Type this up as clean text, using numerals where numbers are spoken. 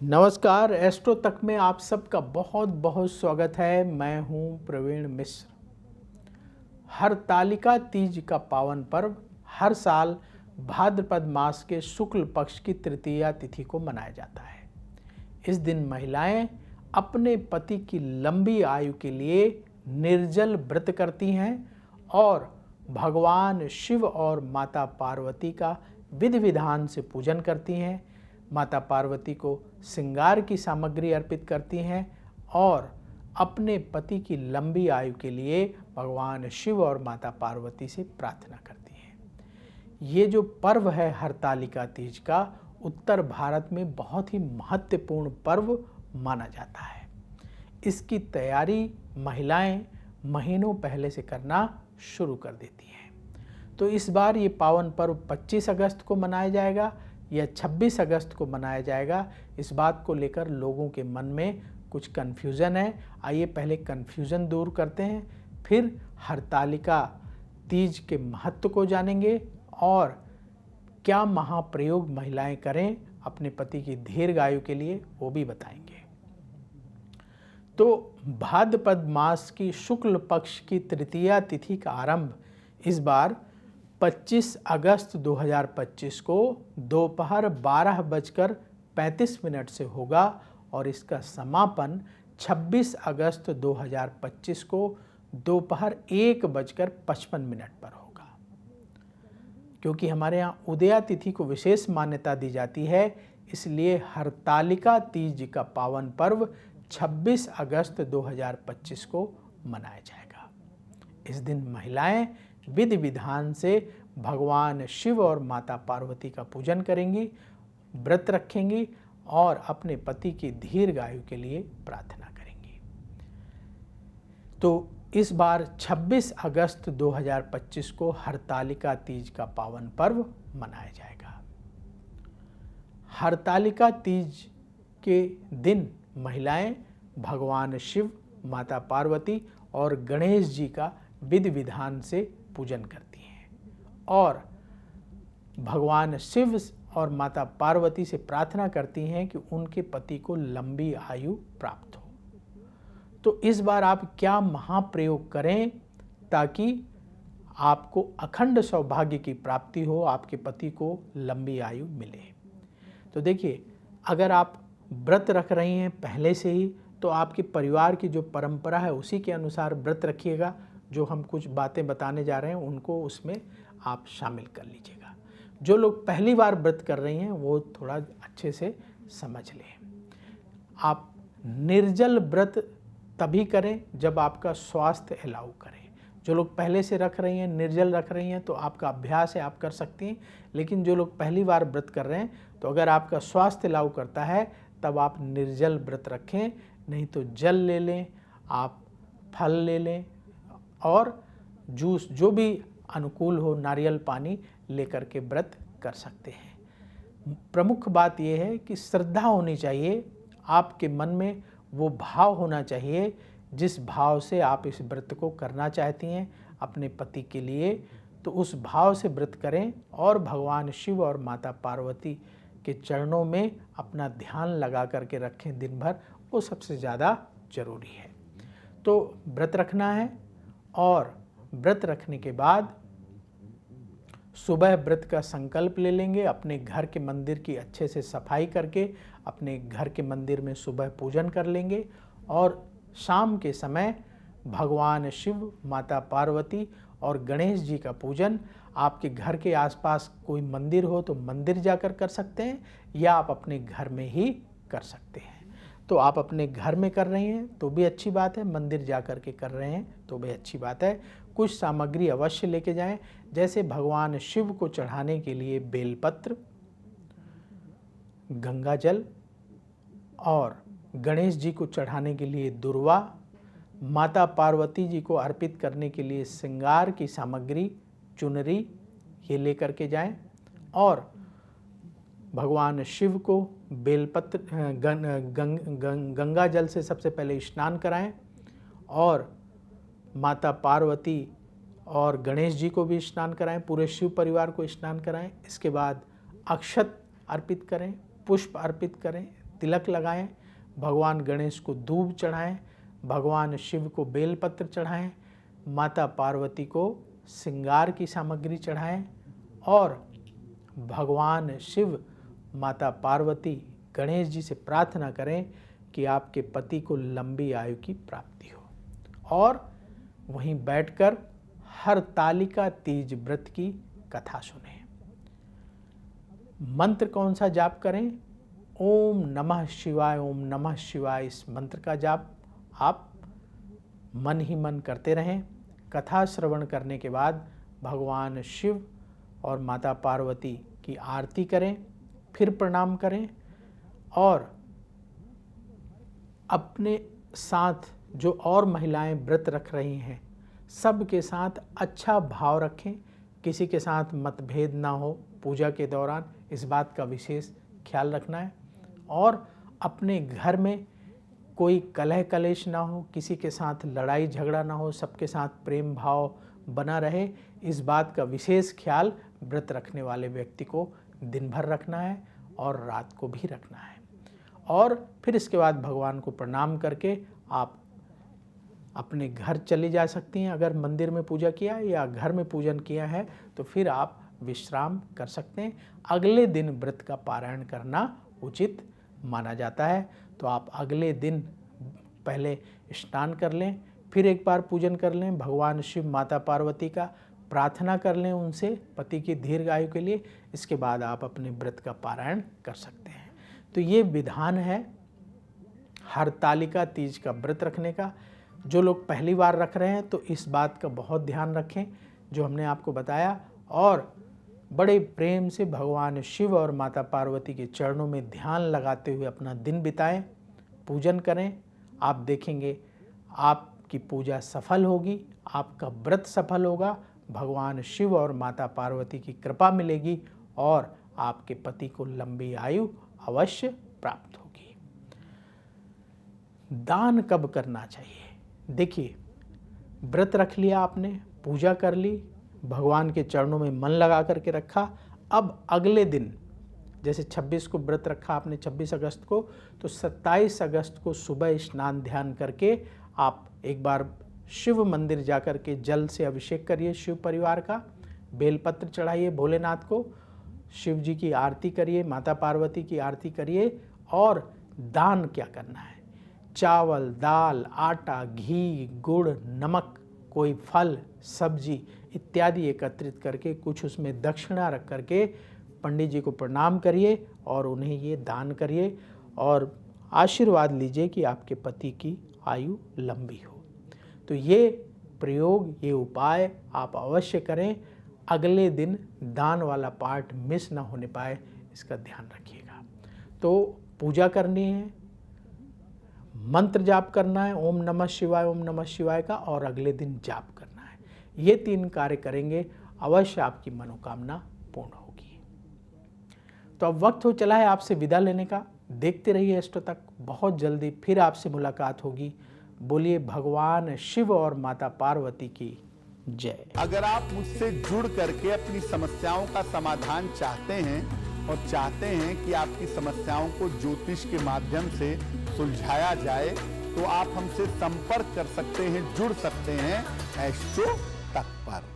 नमस्कार, एस्ट्रो तक में आप सबका बहुत बहुत स्वागत है। मैं हूं प्रवीण मिश्र। हरतालिका तीज का पावन पर्व हर साल भाद्रपद मास के शुक्ल पक्ष की तृतीया तिथि को मनाया जाता है। इस दिन महिलाएं अपने पति की लंबी आयु के लिए निर्जल व्रत करती हैं और भगवान शिव और माता पार्वती का विधि विधान से पूजन करती हैं। माता पार्वती को श्रृंगार की सामग्री अर्पित करती हैं और अपने पति की लंबी आयु के लिए भगवान शिव और माता पार्वती से प्रार्थना करती हैं। ये जो पर्व है हरतालिका तीज का, उत्तर भारत में बहुत ही महत्वपूर्ण पर्व माना जाता है। इसकी तैयारी महिलाएं महीनों पहले से करना शुरू कर देती हैं। तो इस बार ये पावन पर्व 25 अगस्त को मनाया जाएगा या 26 अगस्त को मनाया जाएगा। इस बात को लेकर लोगों के मन में कुछ कन्फ्यूज़न है। आइए पहले कन्फ्यूज़न दूर करते हैं, फिर हरतालिका तीज के महत्व को जानेंगे और क्या महाप्रयोग महिलाएं करें अपने पति की दीर्घ आयु के लिए, वो भी बताएंगे। तो भाद्रपद मास की शुक्ल पक्ष की तृतीया तिथि का आरंभ इस बार 25 अगस्त 2025 को दोपहर 12:35 से होगा और इसका समापन 26 अगस्त 2025 को दोपहर 1:55 पर होगा। क्योंकि हमारे यहाँ उदया तिथि को विशेष मान्यता दी जाती है, इसलिए हरतालिका तीज का पावन पर्व 26 अगस्त 2025 को मनाया जाएगा। इस दिन महिलाएं विधि विधान से भगवान शिव और माता पार्वती का पूजन करेंगी, व्रत रखेंगी और अपने पति की दीर्घ आयु के लिए प्रार्थना करेंगी। तो इस बार 26 अगस्त 2025 को हरतालिका तीज का पावन पर्व मनाया जाएगा। हरतालिका तीज के दिन महिलाएं भगवान शिव, माता पार्वती और गणेश जी का विधि विधान से पूजन करती हैं और भगवान शिव और माता पार्वती से प्रार्थना करती हैं कि उनके पति को लंबी आयु प्राप्त हो। तो इस बार आप क्या महाप्रयोग करें ताकि आपको अखंड सौभाग्य की प्राप्ति हो, आपके पति को लंबी आयु मिले। तो देखिए, अगर आप व्रत रख रही हैं पहले से ही, तो आपके परिवार की जो परंपरा है उसी के अनुसार व्रत रखिएगा। जो हम कुछ बातें बताने जा रहे हैं उनको उसमें आप शामिल कर लीजिएगा। जो लोग पहली बार व्रत कर रही हैं वो थोड़ा अच्छे से समझ लें। आप निर्जल व्रत तभी करें जब आपका स्वास्थ्य अलाउ करे। जो लोग पहले से रख रही हैं, निर्जल रख रही हैं, तो आपका अभ्यास है, आप कर सकती हैं। लेकिन जो लोग पहली बार व्रत कर रहे हैं, तो अगर आपका स्वास्थ्य अलाउ करता है तब आप निर्जल व्रत रखें, नहीं तो जल ले लें, आप फल ले लें और जूस जो भी अनुकूल हो, नारियल पानी लेकर के व्रत कर सकते हैं। प्रमुख बात यह है कि श्रद्धा होनी चाहिए, आपके मन में वो भाव होना चाहिए जिस भाव से आप इस व्रत को करना चाहती हैं अपने पति के लिए। तो उस भाव से व्रत करें और भगवान शिव और माता पार्वती के चरणों में अपना ध्यान लगा करके रखें दिन भर, वो सबसे ज़्यादा जरूरी है। तो व्रत रखना है और व्रत रखने के बाद सुबह व्रत का संकल्प ले लेंगे। अपने घर के मंदिर की अच्छे से सफाई करके अपने घर के मंदिर में सुबह पूजन कर लेंगे और शाम के समय भगवान शिव, माता पार्वती और गणेश जी का पूजन आपके घर के आसपास कोई मंदिर हो तो मंदिर जाकर कर सकते हैं या आप अपने घर में ही कर सकते हैं। तो आप अपने घर में कर रहे हैं तो भी अच्छी बात है, मंदिर जा कर के कर रहे हैं तो भी अच्छी बात है। कुछ सामग्री अवश्य लेके जाएं, जैसे भगवान शिव को चढ़ाने के लिए बेलपत्र, गंगा जल और गणेश जी को चढ़ाने के लिए दुर्वा, माता पार्वती जी को अर्पित करने के लिए श्रृंगार की सामग्री, चुनरी, ये लेकर के जाएं और भगवान शिव को बेलपत्र गंगा जल से सबसे पहले स्नान कराएं और माता पार्वती और गणेश जी को भी स्नान कराएं, पूरे शिव परिवार को स्नान कराएं। इसके बाद अक्षत अर्पित करें, पुष्प अर्पित करें, तिलक लगाएं, भगवान गणेश को दूब चढ़ाएं, भगवान शिव को बेलपत्र चढ़ाएं, माता पार्वती को श्रृंगार की सामग्री चढ़ाएं और भगवान शिव, माता पार्वती, गणेश जी से प्रार्थना करें कि आपके पति को लंबी आयु की प्राप्ति हो। और वहीं बैठकर हरतालिका तीज व्रत की कथा सुनें। मंत्र कौन सा जाप करें? ओम नमः शिवाय, ओम नमः शिवाय। इस मंत्र का जाप आप मन ही मन करते रहें। कथा श्रवण करने के बाद भगवान शिव और माता पार्वती की आरती करें, फिर प्रणाम करें और अपने साथ जो और महिलाएं व्रत रख रही हैं सबके साथ अच्छा भाव रखें, किसी के साथ मतभेद ना हो। पूजा के दौरान इस बात का विशेष ख्याल रखना है और अपने घर में कोई कलह कलेश ना हो, किसी के साथ लड़ाई झगड़ा ना हो, सबके साथ प्रेम भाव बना रहे, इस बात का विशेष ख्याल व्रत रखने वाले व्यक्ति को दिन भर रखना है और रात को भी रखना है। और फिर इसके बाद भगवान को प्रणाम करके आप अपने घर चली जा सकती हैं। अगर मंदिर में पूजा किया है या घर में पूजन किया है तो फिर आप विश्राम कर सकते हैं। अगले दिन व्रत का पारायण करना उचित माना जाता है। तो आप अगले दिन पहले स्नान कर लें, फिर एक बार पूजन कर लें, भगवान शिव माता पार्वती का प्रार्थना कर लें उनसे पति की दीर्घ आयु के लिए। इसके बाद आप अपने व्रत का पारायण कर सकते हैं। तो ये विधान है हरतालिका तीज का व्रत रखने का। जो लोग पहली बार रख रहे हैं तो इस बात का बहुत ध्यान रखें जो हमने आपको बताया और बड़े प्रेम से भगवान शिव और माता पार्वती के चरणों में ध्यान लगाते हुए अपना दिन बिताएं, पूजन करें। आप देखेंगे आपकी पूजा सफल होगी, आपका व्रत सफल होगा, भगवान शिव और माता पार्वती की कृपा मिलेगी और आपके पति को लंबी आयु अवश्य प्राप्त होगी। दान कब करना चाहिए? देखिए, व्रत रख लिया आपने, पूजा कर ली, भगवान के चरणों में मन लगा करके रखा। अब अगले दिन जैसे 26 को व्रत रखा आपने 26 अगस्त को, तो 27 अगस्त को सुबह स्नान ध्यान करके आप एक बार शिव मंदिर जाकर के जल से अभिषेक करिए शिव परिवार का, बेलपत्र चढ़ाइए भोलेनाथ को, शिव जी की आरती करिए, माता पार्वती की आरती करिए। और दान क्या करना है? चावल, दाल, आटा, घी, गुड़, नमक, कोई फल, सब्जी इत्यादि एकत्रित करके कुछ उसमें दक्षिणा रख करके पंडित जी को प्रणाम करिए और उन्हें ये दान करिए और आशीर्वाद लीजिए कि आपके पति की आयु लंबी हो। तो ये प्रयोग, ये उपाय आप अवश्य करें। अगले दिन दान वाला पार्ट मिस ना होने पाए, इसका ध्यान रखिएगा। तो पूजा करनी है, मंत्र जाप करना है ओम नमः शिवाय, ओम नमः शिवाय का, और अगले दिन जाप करना है। ये 3 कार्य करेंगे, अवश्य आपकी मनोकामना पूर्ण होगी। तो अब वक्त हो चला है आपसे विदा लेने का। देखते रहिए एस्ट्रो तक, बहुत जल्दी फिर आपसे मुलाकात होगी। बोलिए भगवान शिव और माता पार्वती की जय। अगर आप मुझसे जुड़ करके अपनी समस्याओं का समाधान चाहते हैं और चाहते हैं कि आपकी समस्याओं को ज्योतिष के माध्यम से सुलझाया जाए, तो आप हमसे संपर्क कर सकते हैं, जुड़ सकते हैं एस्ट्रो तक पर।